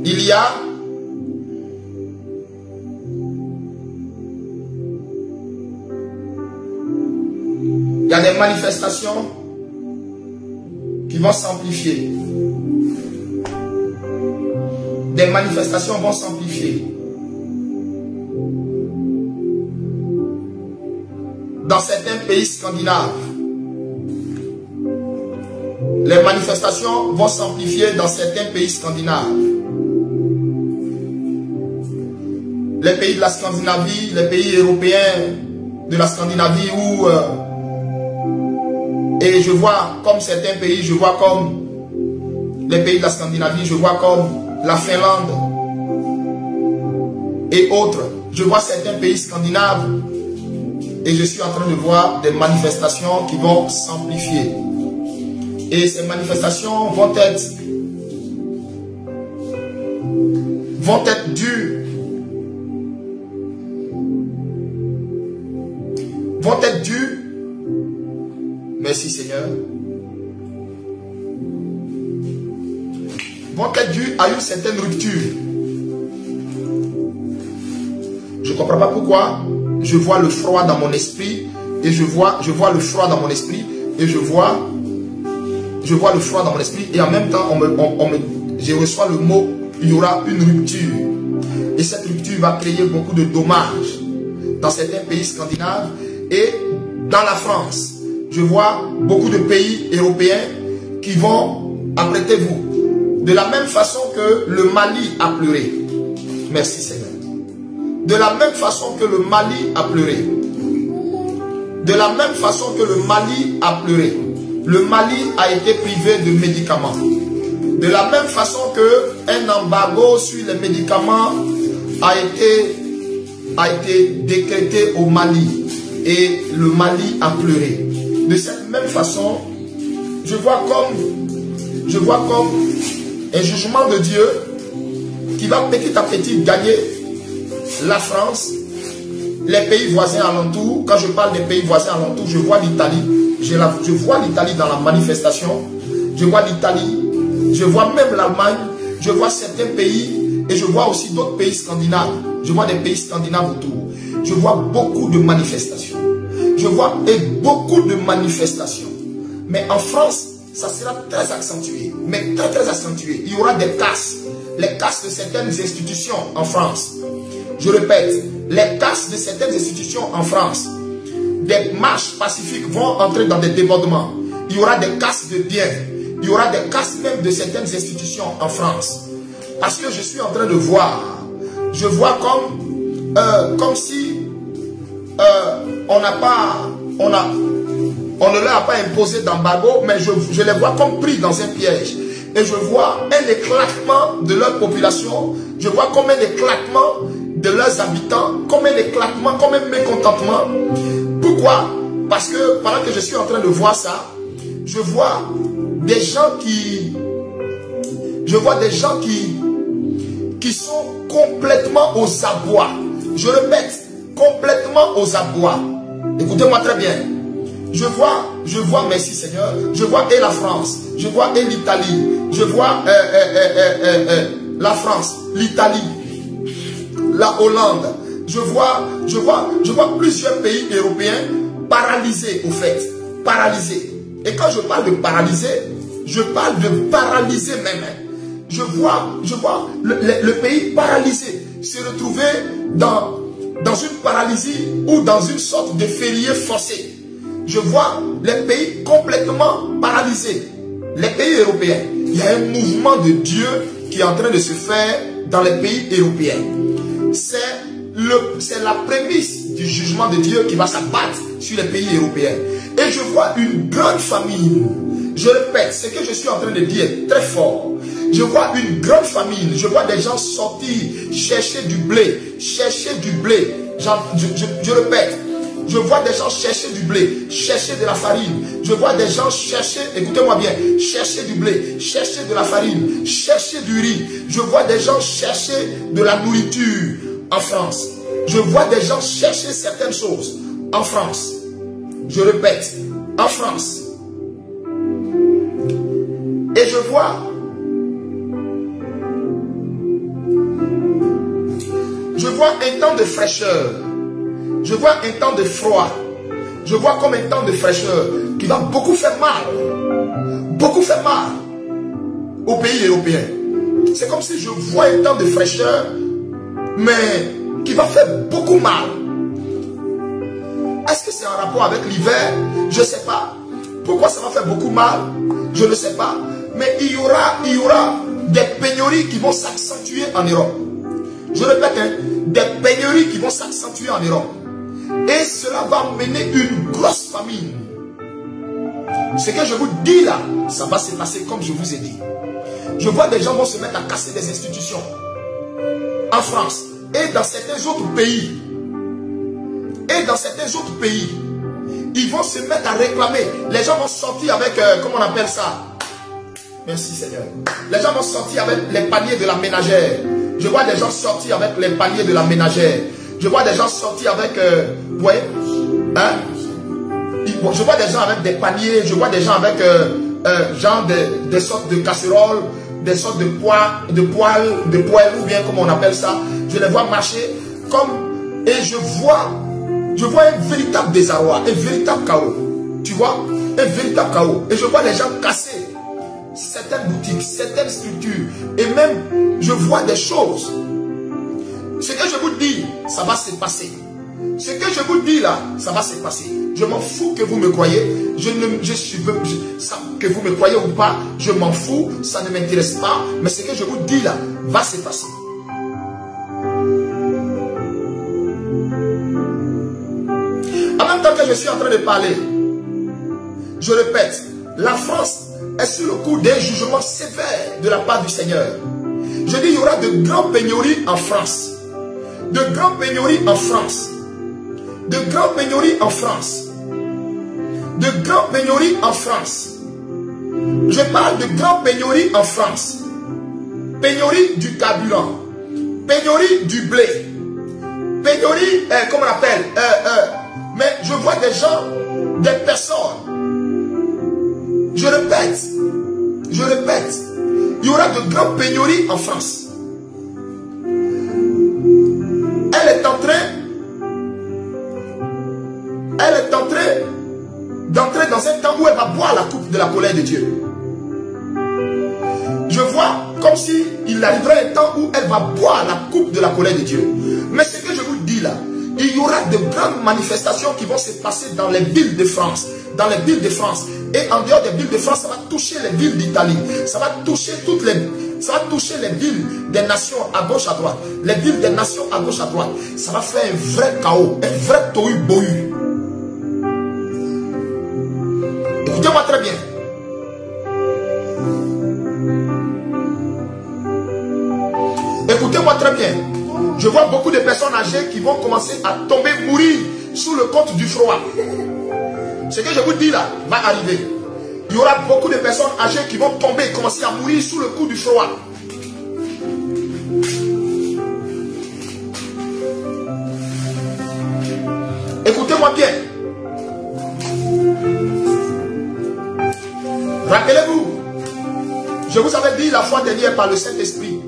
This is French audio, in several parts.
Il y a des manifestations qui vont s'amplifier. Des manifestations vont s'amplifier. Dans certains pays scandinaves, les manifestations vont s'amplifier dans certains pays scandinaves. Les pays de la Scandinavie, les pays européens de la Scandinavie où et je vois comme certains pays, je vois comme les pays de la Scandinavie, je vois comme la Finlande et autres. Je vois certains pays scandinaves et je suis en train de voir des manifestations qui vont s'amplifier. Et ces manifestations vont être dues. Vont être dues. Merci Seigneur. Vont être dues à une certaine rupture. Je ne comprends pas pourquoi. Je vois le froid dans mon esprit. Et je vois le froid dans mon esprit. Et je vois le froid dans mon esprit. Et en même temps, je reçois le mot, il y aura une rupture. Et cette rupture va créer beaucoup de dommages dans certains pays scandinaves. Et dans la France, je vois beaucoup de pays européens qui vont, apprêtez-vous, de la même façon que le Mali a pleuré. Merci Seigneur. De la même façon que le Mali a pleuré. De la même façon que le Mali a pleuré. Le Mali a été privé de médicaments. De la même façon qu'un embargo sur les médicaments a été décrété au Mali. Et le Mali a pleuré. De cette même façon, je vois comme un jugement de Dieu qui va petit à petit gagner la France, les pays voisins alentours. Quand je parle des pays voisins alentours, je vois l'Italie. Je vois l'Italie dans la manifestation. Je vois l'Italie. Je vois même l'Allemagne. Je vois certains pays. Et je vois aussi d'autres pays scandinaves. Je vois des pays scandinaves autour. Je vois beaucoup de manifestations. Je vois beaucoup de manifestations. Mais en France, ça sera très accentué. Mais très très accentué. Il y aura des casses. Les casses de certaines institutions en France. Je répète, les casses de certaines institutions en France. Des marches pacifiques vont entrer dans des débordements. Il y aura des casses de biens. Il y aura des casses même de certaines institutions en France. Parce que je suis en train de voir. Je vois comme si on ne leur a pas imposé d'embargo, mais je les vois comme pris dans un piège. Et je vois un éclatement de leur population. Je vois comme un éclatement de leurs habitants, comme un éclatement, comme un mécontentement. Pourquoi? Parce que pendant que je suis en train de voir ça, je vois des gens qui sont complètement aux abois. Je répète, complètement aux abois. Écoutez-moi très bien. Je vois, merci Seigneur, je vois et la France, je vois et l'Italie, je vois la France, l'Italie, la Hollande, je vois plusieurs pays européens paralysés au fait, paralysés. Et quand je parle de paralysés, je parle de paralysés même. Je vois le pays paralysé se retrouver dans une paralysie ou dans une sorte de férié forcé. Je vois les pays complètement paralysés. Les pays européens. Il y a un mouvement de Dieu qui est en train de se faire dans les pays européens. C'est la prémisse du jugement de Dieu qui va s'abattre sur les pays européens. Et je vois une grande famine. Je répète, ce que je suis en train de dire est très fort. Je vois une grande famine. Je vois des gens sortir, chercher du blé. Chercher du blé. Je répète. Je vois des gens chercher du blé, chercher de la farine. Je vois des gens chercher, écoutez-moi bien, chercher du blé, chercher de la farine, chercher du riz. Je vois des gens chercher de la nourriture en France. Je vois des gens chercher certaines choses en France. Je répète, en France. Et je vois un temps de fraîcheur. Je vois un temps de froid. Je vois comme un temps de fraîcheur qui va beaucoup faire mal. Beaucoup faire mal aux pays européens. C'est comme si je vois un temps de fraîcheur, mais qui va faire beaucoup mal. Est-ce que c'est en rapport avec l'hiver? Je ne sais pas. Pourquoi ça va faire beaucoup mal? Je ne sais pas. Mais il y aura des pénuries qui vont s'accentuer en Europe. Je répète, hein, des pénuries qui vont s'accentuer en Europe. Et cela va mener une grosse famine. Ce que je vous dis là, ça va se passer comme je vous ai dit. Je vois des gens vont se mettre à casser des institutions. En France et dans certains autres pays. Et dans certains autres pays, ils vont se mettre à réclamer. Les gens vont sortir avec, comment on appelle ça? Merci Seigneur. Les gens vont sortir avec les paniers de la ménagère. Je vois des gens sortir avec les paniers de la ménagère. Je vois des gens sortir avec, ouais, hein? Je vois des gens avec des paniers. Je vois des gens avec, genre des sortes de casseroles, des sortes de poêles, ou bien comme on appelle ça. Je les vois marcher comme, et je vois un véritable désarroi, un véritable chaos. Tu vois, un véritable chaos. Et je vois les gens casser certaines boutiques, certaines structures. Et même, je vois des choses. Ce que je vous dis, ça va se passer. Ce que je vous dis là, ça va se passer. Je m'en fous que vous me croyez. Que vous me croyez ou pas, je m'en fous. Ça ne m'intéresse pas. Mais ce que je vous dis là, va se passer. En même temps que je suis en train de parler, je répète, la France est sur le coup d'un jugement sévère de la part du Seigneur. Je dis, il y aura de grandes pénuries en France. De grandes pénuries en France. De grandes pénuries en France. De grandes pénuries en France. Je parle de grandes pénuries en France. Pénurie du carburant. Pénurie du blé. Pénurie, comment on appelle, mais je vois des gens, des personnes. Je répète, il y aura de grandes pénuries en France. Elle est en train d'entrer dans un temps où elle va boire la coupe de la colère de Dieu. Je vois comme si il arriverait un temps où elle va boire la coupe de la colère de Dieu. Mais ce que je vous dis là, il y aura de grandes manifestations qui vont se passer dans les villes de France. Dans les villes de France. Et en dehors des villes de France, ça va toucher les villes d'Italie. Ça va toucher les villes des nations à gauche à droite. Les villes des nations à gauche à droite. Ça va faire un vrai chaos. Un vrai tohu-bohu. Écoutez-moi très bien. Écoutez-moi très bien. Je vois beaucoup de personnes âgées qui vont commencer à tomber, mourir sous le compte du froid. Ce que je vous dis là va arriver. Il y aura beaucoup de personnes âgées qui vont tomber, commencer à mourir sous le coup du froid. Écoutez-moi bien. Rappelez-vous, je vous avais dit la fois dernière par le Saint-Esprit.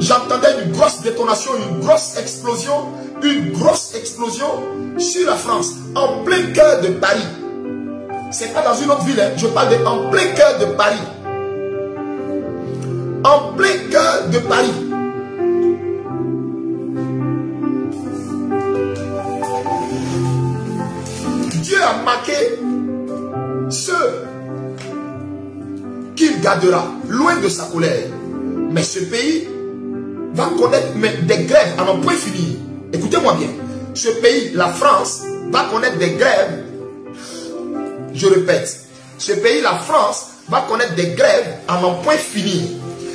J'entendais une grosse détonation, une grosse explosion sur la France, en plein cœur de Paris. C'est pas dans une autre ville, hein. Je parle de en plein cœur de Paris. En plein cœur de Paris. Dieu a marqué ceux qu'il gardera loin de sa colère. Mais ce pays va connaître des grèves à n'en point finir. Écoutez-moi bien. Ce pays, la France, va connaître des grèves. Je répète. Ce pays, la France, va connaître des grèves à n'en point finir.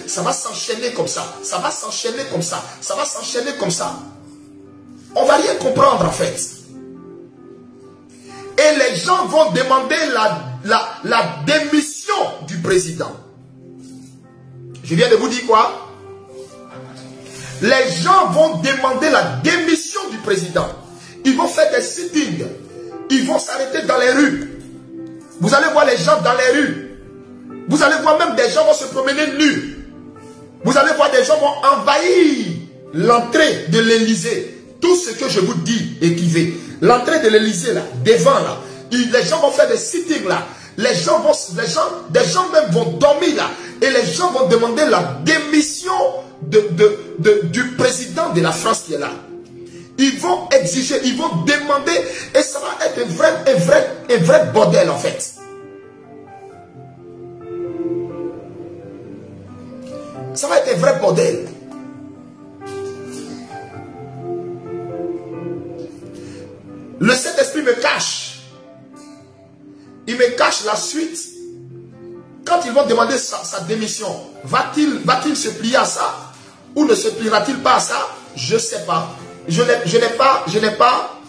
Ça va s'enchaîner comme ça. Ça va s'enchaîner comme ça. Ça va s'enchaîner comme ça. On va rien comprendre en fait. Et les gens vont demander la démission du président. Je viens de vous dire quoi? Les gens vont demander la démission du président. Ils vont faire des sittings. ils vont s'arrêter dans les rues. Vous allez voir les gens dans les rues. Vous allez voir même des gens vont se promener nus. Vous allez voir des gens vont envahir l'entrée de l'Élysée. Tout ce que je vous dis, écrivez. L'entrée de l'Élysée, là, devant, là. Les gens vont faire des sittings, là. Des gens même vont dormir, là. Et les gens vont demander la démission du président de la France qui est là. Ils vont exiger, ils vont demander, et ça va être un vrai bordel, en fait. Ça va être un vrai bordel. Le Saint-Esprit me cache. Il me cache la suite. Quand ils vont demander sa démission, va-t-il se plier à ça? Ou ne se pliera-t-il pas à ça? Je ne sais pas. Je n'ai pas.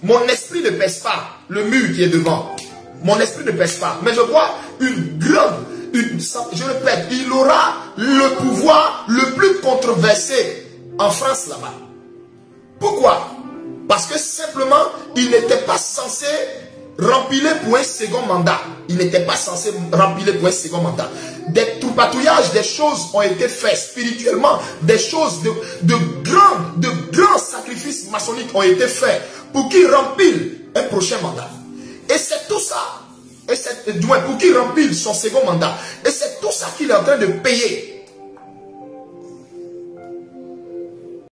Mon esprit ne pèse pas le mur qui est devant. Mon esprit ne pèse pas. Mais je vois une grande, je répète, il aura le pouvoir le plus controversé en France là-bas. Pourquoi? Parce que simplement, il n'était pas censé remplir pour un second mandat. Il n'était pas censé remplir pour un second mandat. Des troupatouillages, des choses ont été faites spirituellement. Des choses de grands sacrifices maçonniques ont été faits pour qu'il remplisse un prochain mandat. Et c'est tout ça. Et du moins, pour qu'il remplisse son second mandat. Et c'est tout ça qu'il est en train de payer.